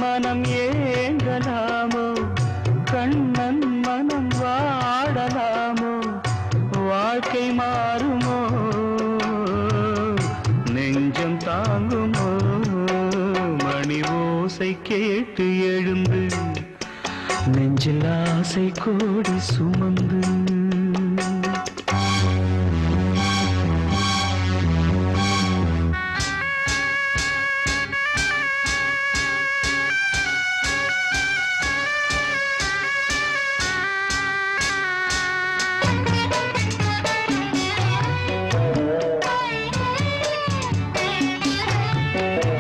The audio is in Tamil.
மனம் ஏங்கலாமோ கண்ணன் மனம் வாடலாமோ வாழ்க்கை மாறுமோ நெஞ்சம் தாங்குமோ மணி ஓசை கேட்டு எழுந்து நெஞ்சில் ஆசை கோடி சுமந்து